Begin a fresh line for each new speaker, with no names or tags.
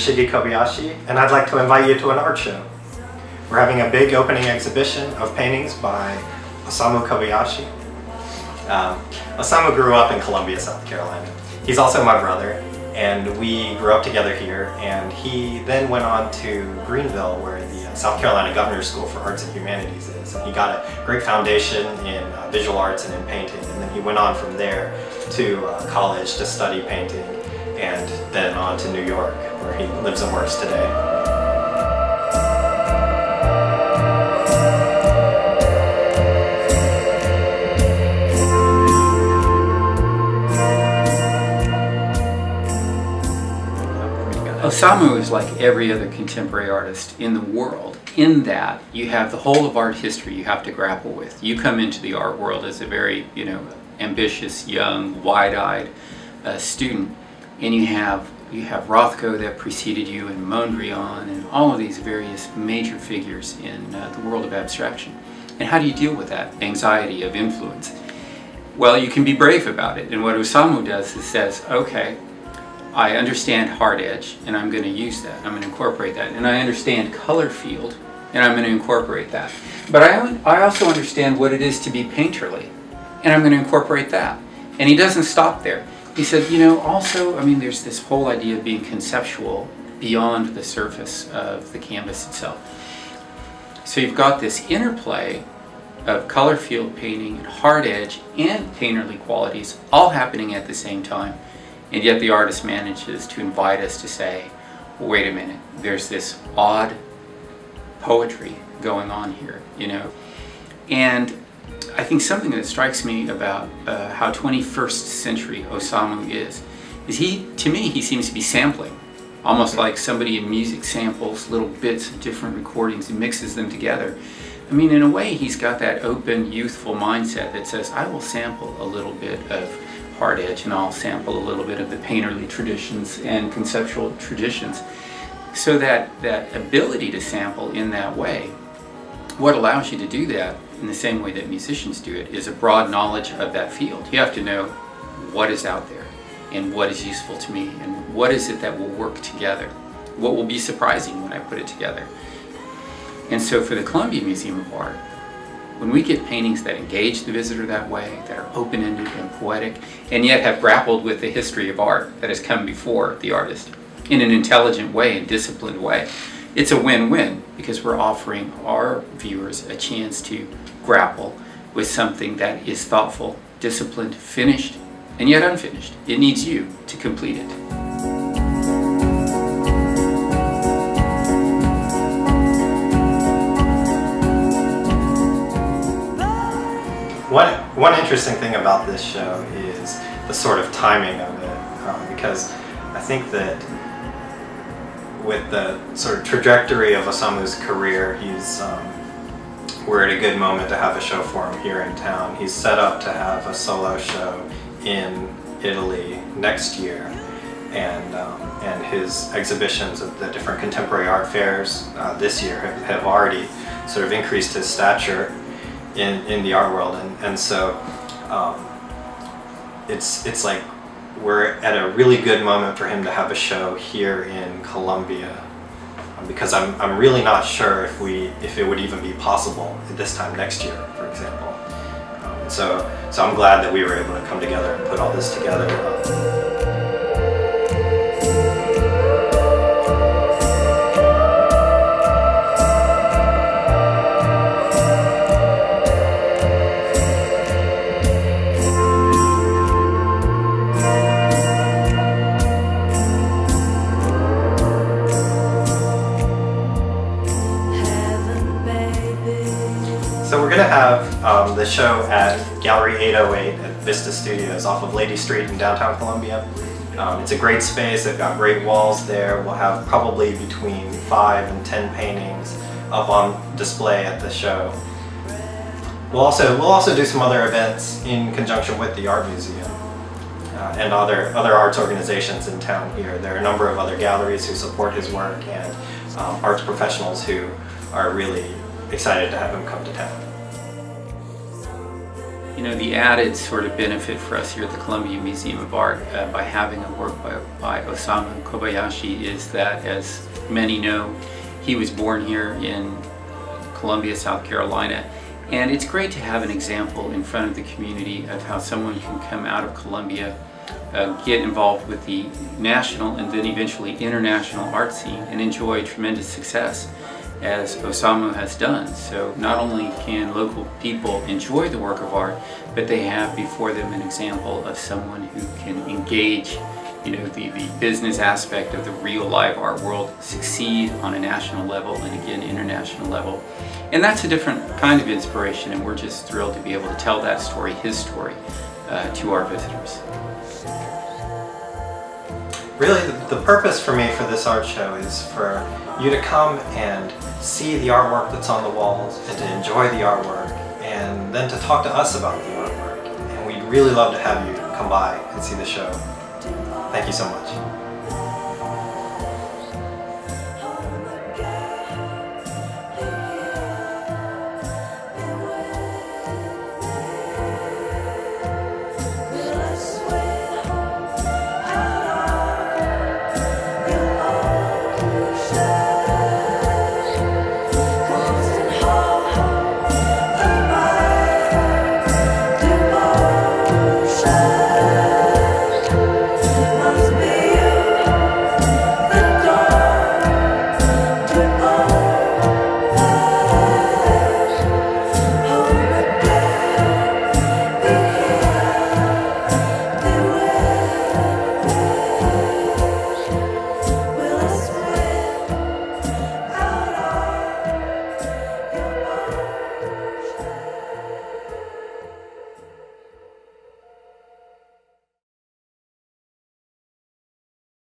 Shigeharu Kobayashi, and I'd like to invite you to an art show. We're having a big opening exhibition of paintings by Osamu Kobayashi. Osamu grew up in Columbia, South Carolina. He's also my brother, and we grew up together here, and he then went on to Greenville, where the South Carolina Governor's School for Arts and Humanities is, and he got a great foundation in visual arts and in painting, and then he went on from there to college to study painting, and then on to New York, where he lives and works today.
Osamu is like every other contemporary artist in the world, in that you have the whole of art history you have to grapple with. You come into the art world as a very, ambitious, young, wide-eyed student, and you have Rothko that preceded you, and Mondrian, and all of these various major figures in the world of abstraction. And how do you deal with that anxiety of influence? Well, you can be brave about it, and what Osamu does is says, okay, I understand hard edge, and I'm going to use that. I'm going to incorporate that. And I understand color field, and I'm going to incorporate that. But I also understand what it is to be painterly, and I'm going to incorporate that. And he doesn't stop there. He said, also, there's this whole idea of being conceptual beyond the surface of the canvas itself. So you've got this interplay of color field painting and hard edge and painterly qualities all happening at the same time. And yet the artist manages to invite us to say, well, wait a minute, there's this odd poetry going on here, And I think something that strikes me about how 21st century Osamu is to me, he seems to be sampling. Almost like somebody in music samples little bits of different recordings and mixes them together. In a way, he's got that open, youthful mindset that says, I will sample a little bit of hard edge, and I'll sample a little bit of the painterly traditions and conceptual traditions. So that ability to sample in that way, what allows you to do that in the same way that musicians do it is a broad knowledge of that field. You have to know what is out there and what is useful to me and what is it that will work together. What will be surprising when I put it together. And so for the Columbia Museum of Art, when we get paintings that engage the visitor that way, that are open-ended and poetic, and yet have grappled with the history of art that has come before the artist in an intelligent way and disciplined way, it's a win-win because we're offering our viewers a chance to grapple with something that is thoughtful, disciplined, finished, and yet unfinished. It needs you to complete it.
One interesting thing about this show is the sort of timing of it, because I think that with the sort of trajectory of Osamu's career, we're at a good moment to have a show for him here in town. He's set up to have a solo show in Italy next year, and his exhibitions at the different contemporary art fairs this year have already sort of increased his stature in the art world, and so it's like we're at a really good moment for him to have a show here in Columbia, because I'm really not sure if it would even be possible at this time next year, for example. So I'm glad that we were able to come together and put all this together. So we're going to have the show at Gallery 808 at Vista Studios off of Lady Street in downtown Columbia. It's a great space. They've got great walls there. We'll have probably between 5 and 10 paintings up on display at the show. We'll also do some other events in conjunction with the art museum and other arts organizations in town here. There are a number of other galleries who support his work, and arts professionals who are really excited to have him come to town.
You know, the added sort of benefit for us here at the Columbia Museum of Art by having a work by Osamu Kobayashi is that, as many know, he was born here in Columbia, South Carolina, and it's great to have an example in front of the community of how someone can come out of Columbia, get involved with the national and then eventually international art scene and enjoy tremendous success, as Osamu has done. So not only can local people enjoy the work of art, but they have before them an example of someone who can engage, you know, the business aspect of the real live art world, succeed on a national level and again international level. And that's a different kind of inspiration, and we're just thrilled to be able to tell that story, his story, to our visitors.
Really, the purpose for me for this art show is for you to come and see the artwork that's on the walls and to enjoy the artwork and then to talk to us about the artwork. And we'd really love to have you come by and see the show. Thank you so much.